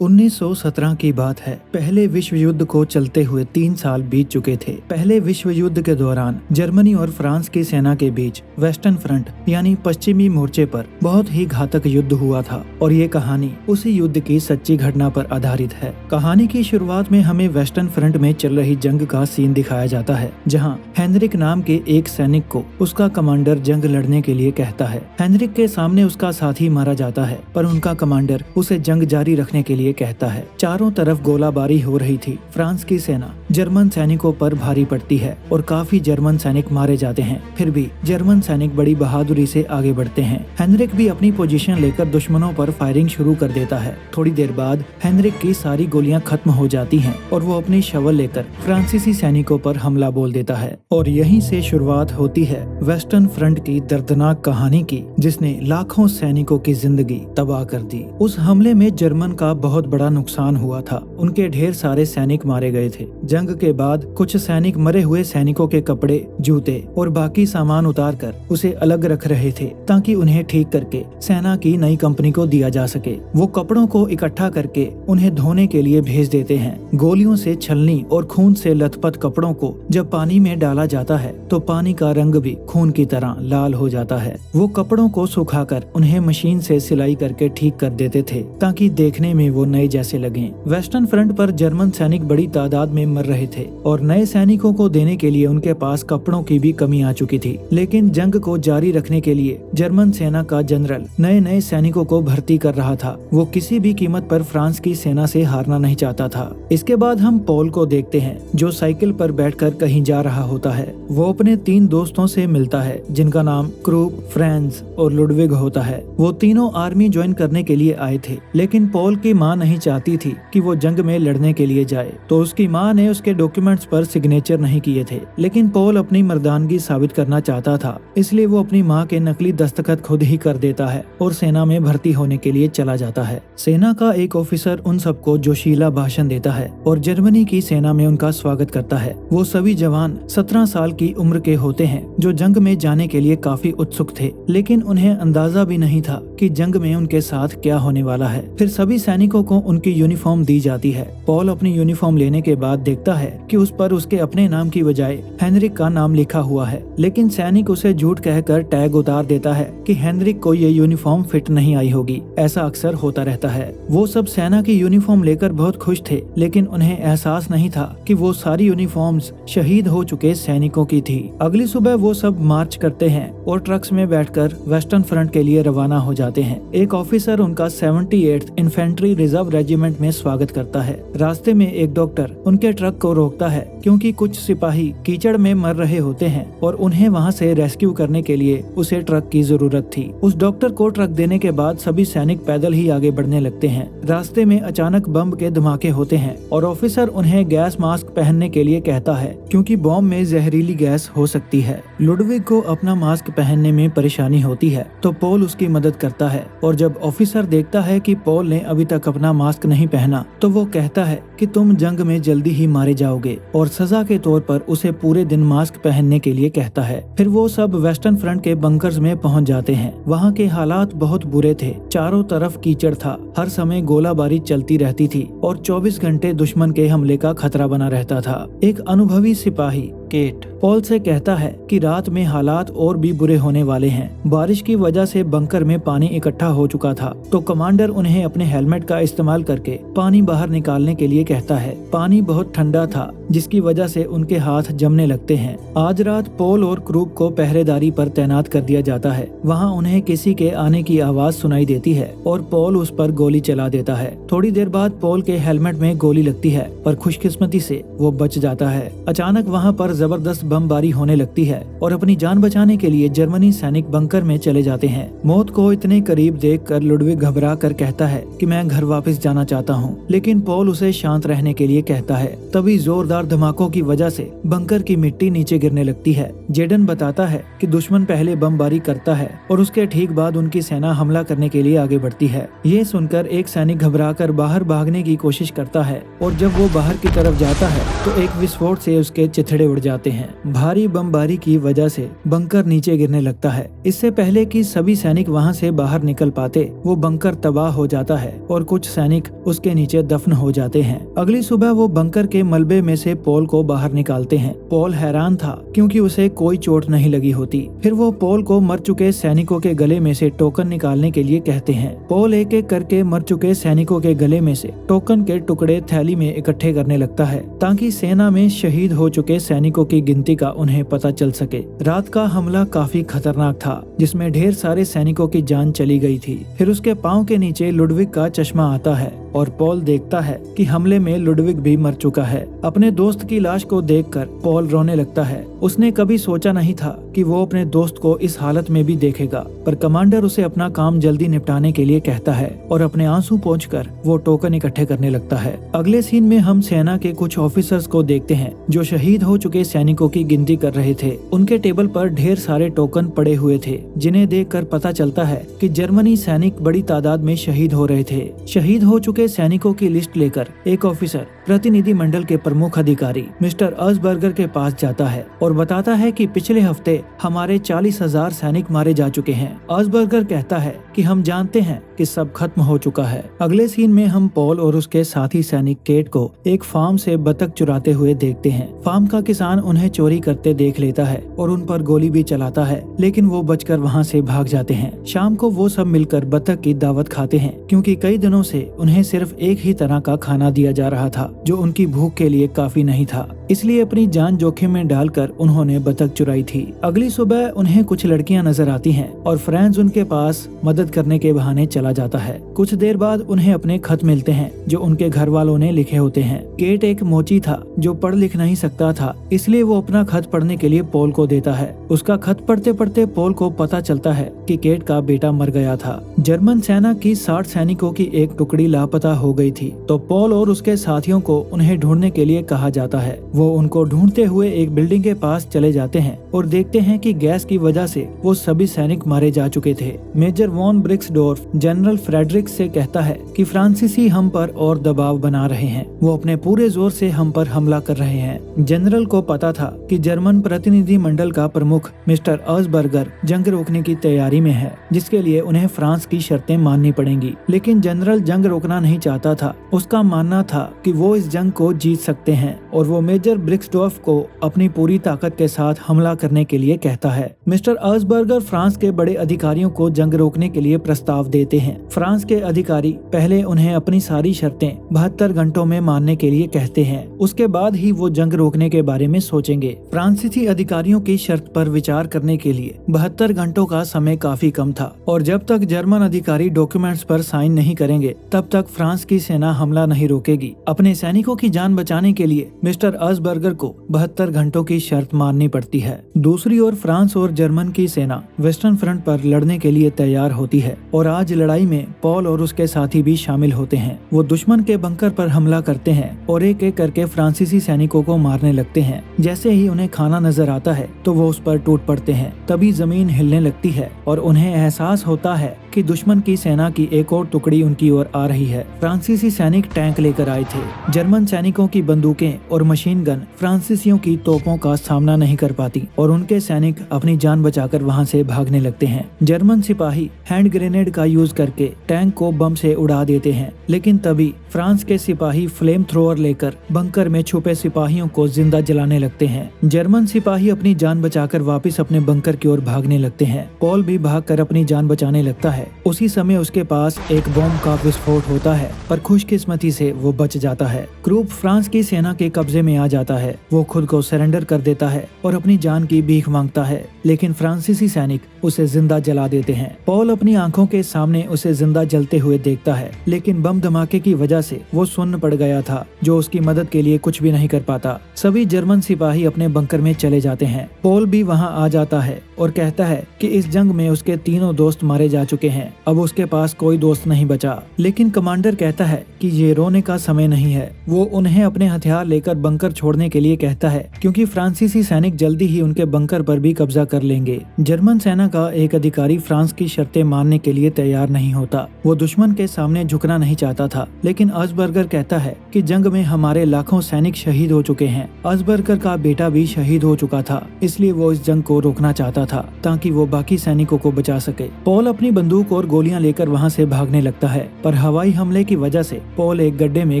1917 की बात है। पहले विश्व युद्ध को चलते हुए 3 साल बीत चुके थे। पहले विश्व युद्ध के दौरान जर्मनी और फ्रांस की सेना के बीच वेस्टर्न फ्रंट यानी पश्चिमी मोर्चे पर बहुत ही घातक युद्ध हुआ था और ये कहानी उसी युद्ध की सच्ची घटना पर आधारित है। कहानी की शुरुआत में हमें वेस्टर्न फ्रंट में चल रही जंग का सीन दिखाया जाता है, जहाँ हेनरिक नाम के एक सैनिक को उसका कमांडर जंग लड़ने के लिए कहता है। हेनरिक के सामने उसका साथी मारा जाता है, पर उनका कमांडर उसे जंग जारी रखने के लिए कहता है। चारों तरफ गोलाबारी हो रही थी। फ्रांस की सेना जर्मन सैनिकों पर भारी पड़ती है और काफी जर्मन सैनिक मारे जाते हैं। फिर भी जर्मन सैनिक बड़ी बहादुरी से आगे बढ़ते हैं। हेनरिक भी अपनी पोजीशन लेकर दुश्मनों पर फायरिंग शुरू कर देता है। थोड़ी देर बाद हेनरिक की सारी गोलियां खत्म हो जाती हैं और वो अपनी शवल लेकर फ्रांसीसी सैनिकों पर हमला बोल देता है। और यहीं से शुरुआत होती है वेस्टर्न फ्रंट की दर्दनाक कहानी की, जिसने लाखों सैनिकों की जिंदगी तबाह कर दी। उस हमले में जर्मन का बहुत बड़ा नुकसान हुआ था। उनके ढेर सारे सैनिक मारे गए थे। जंग के बाद कुछ सैनिक मरे हुए सैनिकों के कपड़े, जूते और बाकी सामान उतारकर उसे अलग रख रहे थे, ताकि उन्हें ठीक करके सेना की नई कंपनी को दिया जा सके। वो कपड़ों को इकट्ठा करके उन्हें धोने के लिए भेज देते हैं। गोलियों से छलनी और खून से लथपथ कपड़ों को जब पानी में डाला जाता है तो पानी का रंग भी खून की तरह लाल हो जाता है। वो कपड़ों को सुखाकर उन्हें मशीन से सिलाई करके ठीक कर देते थे, ताकि देखने में वो नए जैसे लगें। वेस्टर्न फ्रंट पर जर्मन सैनिक बड़ी तादाद में मर रहे थे और नए सैनिकों को देने के लिए उनके पास कपड़ों की भी कमी आ चुकी थी। लेकिन जंग को जारी रखने के लिए जर्मन सेना का जनरल नए नए सैनिकों को भर्ती कर रहा था। वो किसी भी कीमत पर फ्रांस की सेना से हारना नहीं चाहता था। इसके बाद हम पॉल को देखते हैं, जो साइकिल पर बैठकर कहीं जा रहा होता है। वो अपने 3 दोस्तों से मिलता है, जिनका नाम क्रूप, फ्रांस और लुडविग होता है। वो तीनों आर्मी ज्वाइन करने के लिए आए थे, लेकिन पॉल की माँ नहीं चाहती थी कि वो जंग में लड़ने के लिए जाए, तो उसकी माँ ने उसके डॉक्यूमेंट्स पर सिग्नेचर नहीं किए थे। लेकिन पॉल अपनी मर्दानगी साबित करना चाहता था, इसलिए वो अपनी माँ के नकली दस्तखत खुद ही कर देता है और सेना में भर्ती होने के लिए चला जाता है। सेना का एक ऑफिसर उन सबको जोशीला भाषण देता है और जर्मनी की सेना में उनका स्वागत करता है। वो सभी जवान 17 साल की उम्र के होते हैं, जो जंग में जाने के लिए काफी उत्सुक थे, लेकिन उन्हें अंदाजा भी नहीं था कि जंग में उनके साथ क्या होने वाला है। फिर सभी सैनिकों को उनकी यूनिफॉर्म दी जाती है। पॉल अपनी यूनिफॉर्म लेने के बाद देखता है कि उस पर उसके अपने नाम की बजाय हेनरिक का नाम लिखा हुआ है, लेकिन सैनिक उसे झूठ कहकर टैग उतार देता है कि हेनरिक को ये यूनिफॉर्म फिट नहीं आई होगी। ऐसा अक्सर होता रहता है। वो सब सेना की यूनिफॉर्म लेकर बहुत खुश थे, लेकिन उन्हें एहसास नहीं था कि वो सारी यूनिफॉर्म्स शहीद हो चुके सैनिकों की थी। अगली सुबह वो सब मार्च करते हैं और ट्रक्स में बैठकर वेस्टर्न फ्रंट के लिए रवाना हो जाते हैं। एक ऑफिसर उनका 78th इन्फेंट्री रिजर्व रेजिमेंट में स्वागत करता है। रास्ते में एक डॉक्टर उनके ट्रक को रोकता है, क्योंकि कुछ सिपाही कीचड़ में मर रहे होते हैं और उन्हें वहां से रेस्क्यू करने के लिए उसे ट्रक की जरूरत थी। उस डॉक्टर को ट्रक देने के बाद सभी सैनिक पैदल ही आगे बढ़ने लगते हैं। रास्ते में अचानक बम के धमाके होते हैं और ऑफिसर उन्हें गैस मास्क पहनने के लिए कहता है, क्योंकि बॉम्ब में जहरीली गैस हो सकती है। लुडविग को अपना मास्क पहनने में परेशानी होती है, तो पॉल उसकी मदद करता है और जब ऑफिसर देखता है कि पॉल ने अभी तक अपना मास्क नहीं पहना, तो वो कहता है कि तुम जंग में जल्दी ही मारे जाओगे, और सजा के तौर पर उसे पूरे दिन मास्क पहनने के लिए कहता है। फिर वो सब वेस्टर्न फ्रंट के बंकर्स में पहुंच जाते हैं। वहां के हालात बहुत बुरे थे। चारों तरफ कीचड़ था, हर समय गोलाबारी चलती रहती थी और 24 घंटे दुश्मन के हमले का खतरा बना रहता था। एक अनुभवी सिपाही केट पॉल से कहता है कि रात में हालात और भी बुरे होने वाले हैं। बारिश की वजह से बंकर में पानी इकट्ठा हो चुका था, तो कमांडर उन्हें अपने हेलमेट का इस्तेमाल करके पानी बाहर निकालने के लिए कहता है। पानी बहुत ठंडा था, जिसकी वजह से उनके हाथ जमने लगते हैं। आज रात पॉल और क्रूप को पहरेदारी पर तैनात कर दिया जाता है। वहाँ उन्हें किसी के आने की आवाज सुनाई देती है और पॉल उस पर गोली चला देता है। थोड़ी देर बाद पॉल के हेलमेट में गोली लगती है, पर खुशकिस्मती से वो बच जाता है। अचानक वहाँ पर जबरदस्त बमबारी होने लगती है और अपनी जान बचाने के लिए जर्मनी सैनिक बंकर में चले जाते हैं। मौत को इतने करीब देखकर लुडविग घबरा कर कहता है कि मैं घर वापस जाना चाहता हूँ, लेकिन पॉल उसे शांत रहने के लिए कहता है। तभी तभी जोरदार धमाकों की वजह से बंकर की मिट्टी नीचे गिरने लगती है। जेडन बताता है कि दुश्मन पहले बमबारी करता है और उसके ठीक बाद उनकी सेना हमला करने के लिए आगे बढ़ती है। ये सुनकर एक सैनिक घबराकर बाहर भागने की कोशिश करता है और जब वो बाहर की तरफ जाता है तो एक विस्फोट से उसके चिथड़े उड़ जाते हैं। भारी बमबारी की वजह से बंकर नीचे गिरने लगता है। इससे पहले कि सभी सैनिक वहां से बाहर निकल पाते, वो बंकर तबाह हो जाता है और कुछ सैनिक उसके नीचे दफन हो जाते हैं। अगली सुबह वो बंकर के मलबे में से पॉल को बाहर निकालते हैं। पॉल हैरान था क्योंकि उसे कोई चोट नहीं लगी होती। फिर वो पॉल को मर चुके सैनिकों के गले में से टोकन निकालने के लिए कहते हैं। पॉल एक एक करके मर चुके सैनिकों के गले में से टोकन के टुकड़े थैली में इकट्ठे करने लगता है ताकि सेना में शहीद हो चुके सैनिकों की गिनती का उन्हें पता चल सके। रात का हमला काफी खतरनाक था जिसमें ढेर सारे सैनिकों की जान चली गई थी। फिर उसके पाँव के नीचे लुडविग का चश्मा आता है और पॉल देखता है कि हमले में लुडविग भी मर चुका है। अपने दोस्त की लाश को देखकर पॉल रोने लगता है। उसने कभी सोचा नहीं था कि वो अपने दोस्त को इस हालत में भी देखेगा, पर कमांडर उसे अपना काम जल्दी निपटाने के लिए कहता है और अपने आंसू पोंछकर वो टोकन इकट्ठे करने लगता है। अगले सीन में हम सेना के कुछ ऑफिसर्स को देखते हैं जो शहीद हो चुके सैनिकों की गिनती कर रहे थे। उनके टेबल पर ढेर सारे टोकन पड़े हुए थे जिन्हें देखकर पता चलता है कि जर्मनी सैनिक बड़ी तादाद में शहीद हो रहे थे। शहीद हो चुके सैनिकों की लिस्ट लेकर एक ऑफिसर प्रतिनिधि मंडल के प्रमुख अधिकारी मिस्टर अस्बर्गर के पास जाता है और बताता है कि पिछले हफ्ते हमारे 40,000 सैनिक मारे जा चुके हैं। अस्बर्गर कहता है कि हम जानते हैं कि सब खत्म हो चुका है। अगले सीन में हम पॉल और उसके साथी सैनिक केट को एक फार्म से बतख चुराते हुए देखते हैं। फार्म का किसान उन्हें चोरी करते देख लेता है और उन पर गोली भी चलाता है, लेकिन वो बचकर वहाँ से भाग जाते हैं। शाम को वो सब मिलकर बतख की दावत खाते हैं क्योंकि कई दिनों से उन्हें सिर्फ एक ही तरह का खाना दिया जा रहा था जो उनकी भूख के लिए काफी नहीं था, इसलिए अपनी जान जोखिम में डालकर उन्होंने बतख चुराई थी। अगली सुबह उन्हें कुछ लड़कियां नजर आती हैं और फ्रांस उनके पास मदद करने के बहाने चला जाता है। कुछ देर बाद उन्हें अपने खत मिलते हैं जो उनके घर वालों ने लिखे होते हैं। केट एक मोची था जो पढ़ लिख नहीं सकता था, इसलिए वो अपना खत पढ़ने के लिए पॉल को देता है। उसका खत पढ़ते पढ़ते पॉल को पता चलता है कि केट का बेटा मर गया था। जर्मन सेना की 60 सैनिकों की एक टुकड़ी लापता हो गई थी, तो पॉल और उसके साथियों को उन्हें ढूंढने के लिए कहा जाता है। वो उनको ढूंढते हुए एक बिल्डिंग के पास चले जाते हैं और देखते हैं कि गैस की वजह से वो सभी सैनिक मारे जा चुके थे। मेजर वॉन ब्रिक्सडोर्फ जनरल फ्रेडरिक से कहता है कि फ्रांसीसी हम पर और दबाव बना रहे हैं, वो अपने पूरे जोर से हम पर हमला कर रहे हैं। जनरल को पता था कि जर्मन प्रतिनिधि मंडल का प्रमुख मिस्टर अस्बर्गर जंग रोकने की तैयारी में है, जिसके लिए उन्हें फ्रांस की शर्तें माननी पड़ेंगी, लेकिन जनरल जंग रोकना नहीं चाहता था। उसका मानना था कि वो इस जंग को जीत सकते हैं और वो मेजर ब्रिक्सडोर्फ को अपनी पूरी ताकत के साथ हमला करने के लिए कहता है। मिस्टर अस्बर्गर फ्रांस के बड़े अधिकारियों को जंग रोकने के लिए प्रस्ताव देते हैं। फ्रांस के अधिकारी पहले उन्हें अपनी सारी शर्तें 72 घंटों में मानने के लिए कहते हैं, उसके बाद ही वो जंग रोकने के बारे में सोचेंगे। फ्रांसीसी अधिकारियों की शर्त पर विचार करने के लिए 72 घंटों का समय काफी कम था और जब तक जर्मन अधिकारी डॉक्यूमेंट्स पर साइन नहीं करेंगे तब तक फ्रांस की सेना हमला नहीं रोकेगी। अपने सैनिकों की जान बचाने के लिए मिस्टर अस्बर्गर को 72 घंटों की शर्त माननी पड़ती है। दूसरी ओर फ्रांस और जर्मन की सेना वेस्टर्न फ्रंट पर लड़ने के लिए तैयार होती है और आज लड़ाई में पॉल और उसके साथी भी शामिल होते हैं। वो दुश्मन के बंकर पर हमला करते हैं और एक एक करके फ्रांसीसी सैनिकों को मारने लगते हैं। जैसे ही उन्हें खाना नजर आता है तो वो उस पर टूट पड़ते हैं। तभी जमीन हिलने लगती है और उन्हें एहसास होता है कि दुश्मन की सेना की एक और टुकड़ी उनकी ओर आ रही है। फ्रांसीसी सैनिक टैंक लेकर आए थे। जर्मन सैनिकों की बंदूकें और मशीन गन फ्रांसीसियों की तोपों का सामना नहीं कर पाती और उनके सैनिक अपनी जान बचाकर वहां से भागने लगते हैं। जर्मन सिपाही हैंड ग्रेनेड का यूज करके टैंक को बम से उड़ा देते हैं, लेकिन तभी फ्रांस के सिपाही फ्लेम थ्रोअर लेकर बंकर में छुपे सिपाहियों को जिंदा जलाने लगते हैं। जर्मन सिपाही अपनी जान बचाकर वापस अपने बंकर की ओर भागने लगते हैं। पॉल भी भागकर अपनी जान बचाने लगता है। उसी समय उसके पास एक बम का विस्फोट होता है, पर खुशकिस्मती से वो बच जाता है। क्रूप फ्रांस की सेना के कब्जे में आ जाता है। वो खुद को सरेंडर कर देता है और अपनी जान की भीख मांगता है, लेकिन फ्रांसीसी सैनिक उसे जिंदा जला देते हैं। पॉल अपनी आंखों के सामने उसे जिंदा जलते हुए देखता है, लेकिन बम धमाके की वजह से वो सुन्न पड़ गया था, जो उसकी मदद के लिए कुछ भी नहीं कर पाता। सभी जर्मन सिपाही अपने बंकर में चले जाते हैं। पॉल भी वहां आ जाता है और कहता है कि इस जंग में उसके तीनों दोस्त मारे जा चुके हैं, अब उसके पास कोई दोस्त नहीं बचा। लेकिन कमांडर कहता है कि ये रोने का समय नहीं है। वो उन्हें अपने हथियार लेकर बंकर छोड़ने के लिए कहता है, क्योंकि फ्रांसीसी सैनिक जल्दी ही उनके बंकर पर भी कब्जा कर लेंगे। जर्मन सेना का एक अधिकारी फ्रांस की शर्तें मानने के लिए तैयार नहीं होता। वो दुश्मन के सामने झुकना नहीं चाहता था, लेकिन अजबर्गर कहता है कि जंग में हमारे लाखों सैनिक शहीद हो चुके हैं। अजबर्गर का बेटा भी शहीद हो चुका था, इसलिए वो इस जंग को रोकना चाहता था ताकि वो बाकी सैनिकों को बचा सके। पॉल अपनी बंदूक और गोलियां लेकर वहां से भागने लगता है, पर हवाई हमले की वजह से पॉल एक गड्ढे में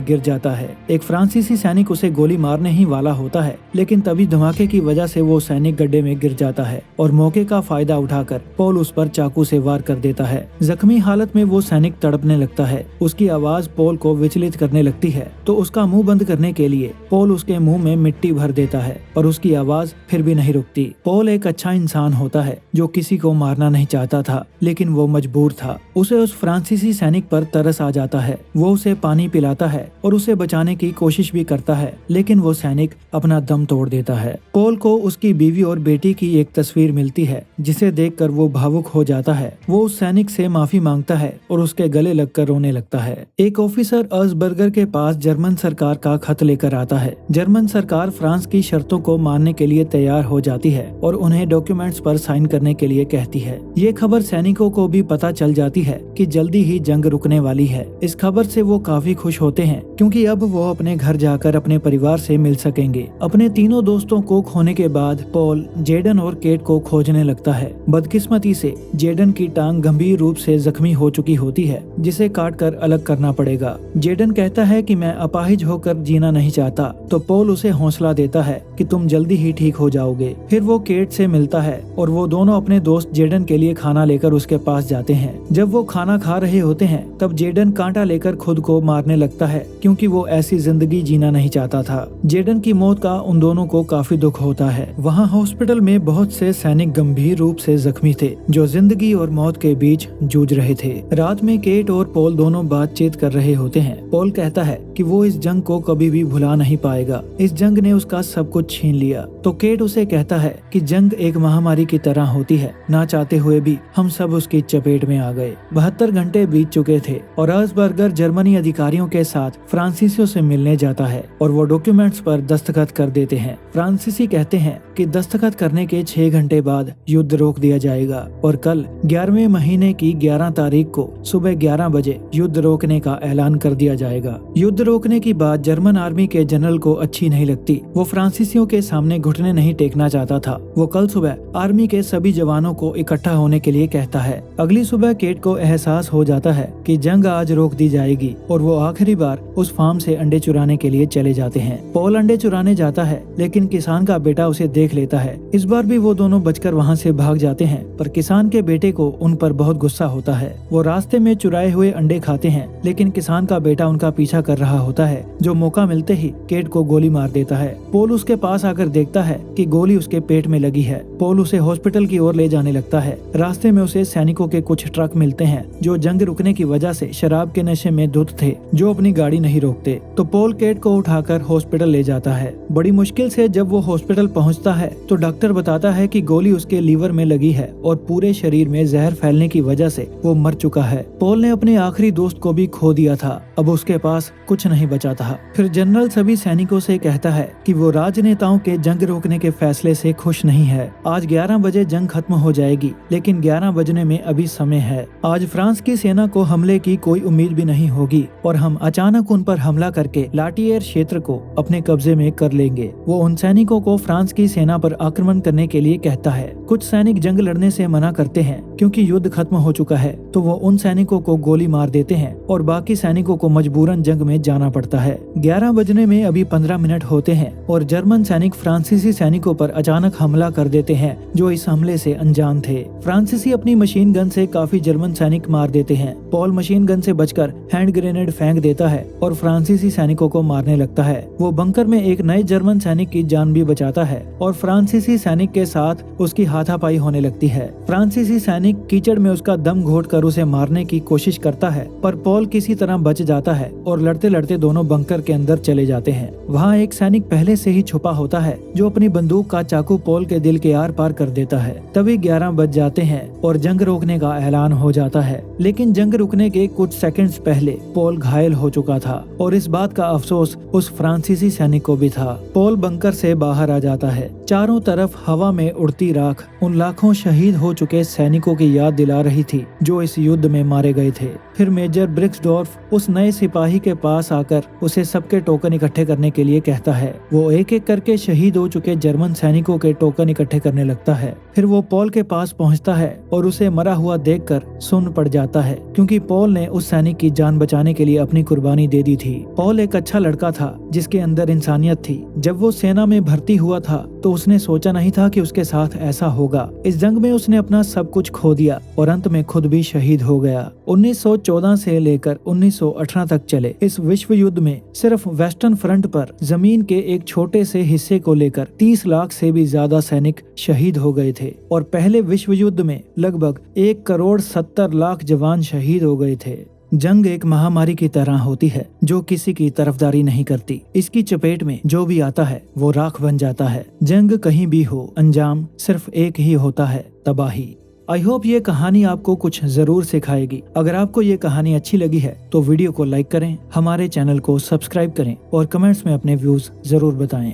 गिर जाता है। एक फ्रांसीसी सैनिक उसे गोली मारने ही वाला होता है, लेकिन तभी धमाके की वजह से वो सैनिक गड्ढे में गिर जाता है और मौके का फायदा उठाकर पॉल उस पर चाकू से वार कर देता है। जख्मी हालत में वो सैनिक तड़पने लगता है। उसकी आवाज पॉल को विचलित करने लगती है, तो उसका मुंह बंद करने के लिए पॉल उसके मुंह में मिट्टी भर देता है, पर उसकी आवाज फिर भी नहीं रुकती। पॉल एक अच्छा इंसान होता है जो किसी को मारना नहीं चाहता था, लेकिन वो मजबूर था। उसे उस फ्रांसीसी सैनिक पर तरस आ जाता है। वो उसे पानी पिलाता है और उसे बचाने की कोशिश भी करता है, लेकिन वो सैनिक अपना दम तोड़ देता है। पॉल को उसकी बीवी और बेटी की एक तस्वीर मिलती है, जिसे देखकर वो भावुक हो जाता है। वो उस सैनिक से माफी मांगता है और उसके गले लगकर रोने लगता है। एक ऑफिसर अजबर्गर के पास जर्मन सरकार का खत लेकर आता है। जर्मन सरकार फ्रांस की शर्तों को मानने के लिए तैयार हो जाती है और उन्हें डॉक्यूमेंट्स पर साइन करने के लिए कहती है। ये खबर सैनिकों को भी पता चल जाती है कि जल्दी ही जंग रुकने वाली है। इस खबर से वो काफी खुश होते हैं, क्योंकि अब वो अपने घर जाकर अपने परिवार से मिल सकेंगे। अपने तीनों दोस्तों को खोने के बाद पॉल जेडन और केट को खोजने लगता है। बदकिस्मती से जेडन की टांग गंभीर रूप से जख्मी हो चुकी होती है, जिसे काटकर अलग करना पड़ेगा। जेडन कहता है कि मैं अपाहिज होकर जीना नहीं चाहता, तो पॉल उसे हौसला देता है कि तुम जल्दी ही ठीक हो जाओगे। फिर वो केट से मिलता है और वो दोनों अपने दोस्त जेडन के लिए खाना लेकर उसके पास जाते हैं। जब वो खाना खा रहे होते हैं, तब जेडन कांटा लेकर खुद को मारने लगता है, क्योंकि वो ऐसी जिंदगी जीना नहीं चाहता था। जेडन की मौत का उन दोनों को काफी दुख होता है। वहाँ हॉस्पिटल में बहुत से सैनिक गंभीर रूप से जख्मी थे, जो जिंदगी और मौत के बीच जूझ रहे थे। रात में केट और पॉल दोनों बातचीत कर रहे होते हैं। पॉल कहता है कि वो इस जंग को कभी भी भुला नहीं पाएगा। इस जंग ने उसका सब कुछ छीन लिया। तो केट उसे कहता है कि जंग एक महामारी की तरह होती है, ना चाहते हुए भी हम सब उसकी चपेट में आ गए। 72 घंटे बीत चुके थे और अजबर्गर जर्मनी अधिकारियों के साथ फ्रांसीसियों से मिलने जाता है और वो डॉक्यूमेंट्स पर दस्तखत कर देते हैं। फ्रांसीसी कहते हैं कि दस्तखत करने के 6 घंटे बाद युद्ध रोक दिया जाएगा और कल 11वें महीने की 11 तारीख को सुबह 11 बजे युद्ध रोकने का ऐलान कर दिया जाएगा। युद्ध रोकने की बात जर्मन आर्मी के जनरल को अच्छी नहीं लगती। वो फ्रांसीसियों के सामने घुटने नहीं टेकना चाहता था। वो कल सुबह आर्मी के सभी जवानों को इकट्ठा होने के लिए कहता है। अगली सुबह केट को एहसास हो जाता है कि जंग आज रोक दी जाएगी और वो आखिरी बार उस फार्म से अंडे चुराने के लिए चले जाते हैं। पॉल अंडे चुराने जाता है, लेकिन किसान का बेटा उसे देख लेता है। इस बार भी वो दोनों बचकर वहाँ से भाग जाते हैं, पर किसान के बेटे को उन पर बहुत गुस्सा होता है। वो रास्ते में चुराए हुए अंडे खाते हैं, लेकिन किसान का बेटा उनका पीछा कर रहा होता है, जो मौका मिलते ही केट को गोली मार देता है। पॉल उसके पास आकर देखता है कि गोली उसके पेट में लगी है। पॉल उसे हॉस्पिटल की ओर ले जाने लगता है। रास्ते में उसे सैनिकों के कुछ ट्रक मिलते हैं, जो जंग रुकने की वजह से शराब के नशे में धुत थे, जो अपनी गाड़ी नहीं रोकते। तो पॉल केट को उठाकर हॉस्पिटल ले जाता है। बड़ी मुश्किल से जब वो हॉस्पिटल पहुंचता है, तो डॉक्टर बताता है कि गोली उसके लीवर में लगी है और पूरे शरीर में जहर फैलने की वजह से वो मर चुका है। पॉल ने अपने आखिरी दोस्त को भी खो दिया था, अब उसके पास कुछ नहीं बचा था। फिर जनरल सभी सैनिकों से कहता है कि वो राजनेताओं के जंग रोकने के फैसले से खुश नहीं है। आज 11 बजे जंग खत्म हो जाएगी, लेकिन 11 बजने में अभी समय है। आज फ्रांस की सेना को हमले की कोई उम्मीद भी नहीं होगी और हम अचानक उन पर हमला करके लाटियर क्षेत्र को अपने कब्जे में कर लेंगे। वो उन सैनिकों को फ्रांस की सेना पर आक्रमण करने के लिए कहता है। कुछ सैनिक जंग लड़ने से मना करते हैं, क्योंकि युद्ध खत्म हो चुका है, तो वो उन सैनिकों को गोली मार देते हैं और बाकी सैनिकों को मजबूरन जंग में जाना पड़ता है। 11 बजने में अभी 15 मिनट होते हैं और जर्मन सैनिक फ्रांसीसी सैनिकों पर अचानक हमला कर देते हैं, जो इस हमले से अनजान थे। फ्रांसीसी अपनी मशीन गन से काफी जर्मन सैनिक मार देते हैं। पॉल मशीन गन से बचकर हैंड ग्रेनेड फेंक देता है और फ्रांसीसी सैनिकों को मारने लगता है। वो बंकर में एक नए जर्मन सैनिक की जान भी बचाता है और फ्रांसीसी सैनिक के साथ उसकी हाथापाई होने लगती है। फ्रांसीसी सैनिक कीचड़ में उसका दम घोटकर उसे मारने की कोशिश करता है, पर पॉल किसी तरह बच जाता है और लड़ते लड़ते दोनों बंकर के अंदर चले जाते हैं। वहाँ एक सैनिक पहले से ही छुपा होता है, जो अपनी बंदूक का चाकू पॉल के दिल के आर पार कर कर देता है। तभी 11 बज जाते हैं और जंग रोकने का ऐलान हो जाता है। लेकिन जंग रुकने के कुछ सेकंड्स पहले पॉल घायल हो चुका था और इस बात का अफसोस उस फ्रांसीसी सैनिक को भी था। पॉल बंकर से बाहर आ जाता है। चारों तरफ हवा में उड़ती राख उन लाखों शहीद हो चुके सैनिकों की याद दिला रही थी जो इस युद्ध में मारे गए थे। फिर मेजर ब्रिक्सडॉर्फ उस नए सिपाही के पास आकर उसे सबके टोकन इकट्ठे करने के लिए कहता है। वो एक एक करके शहीद हो चुके जर्मन सैनिकों के टोकन इकट्ठे करने लगता है। फिर वो पॉल के पास पहुंचता है और उसे मरा हुआ देखकर सुन्न पड़ जाता है, क्योंकि पॉल ने उस सैनिक की जान बचाने के लिए अपनी कुर्बानी दे दी थी। पॉल एक अच्छा लड़का था जिसके अंदर इंसानियत थी। जब वो सेना में भर्ती हुआ था तो उसने सोचा नहीं था कि उसके साथ ऐसा होगा। इस जंग में उसने अपना सब कुछ खो दिया और अंत में खुद भी शहीद हो गया। 1914 से लेकर 1918 तक चले इस विश्व युद्ध में सिर्फ वेस्टर्न फ्रंट पर जमीन के एक छोटे से हिस्से को लेकर 30 लाख से भी ज्यादा सैनिक शहीद हो गए थे और पहले विश्व युद्ध में लगभग 1,70,00,000 जवान शहीद हो गए थे। जंग एक महामारी की तरह होती है जो किसी की तरफदारी नहीं करती। इसकी चपेट में जो भी आता है वो राख बन जाता है। जंग कहीं भी हो, अंजाम सिर्फ एक ही होता है, तबाही। आई होप ये कहानी आपको कुछ जरूर सिखाएगी। अगर आपको ये कहानी अच्छी लगी है तो वीडियो को लाइक करें, हमारे चैनल को सब्सक्राइब करें और कमेंट्स में अपने व्यूज जरूर बताएं।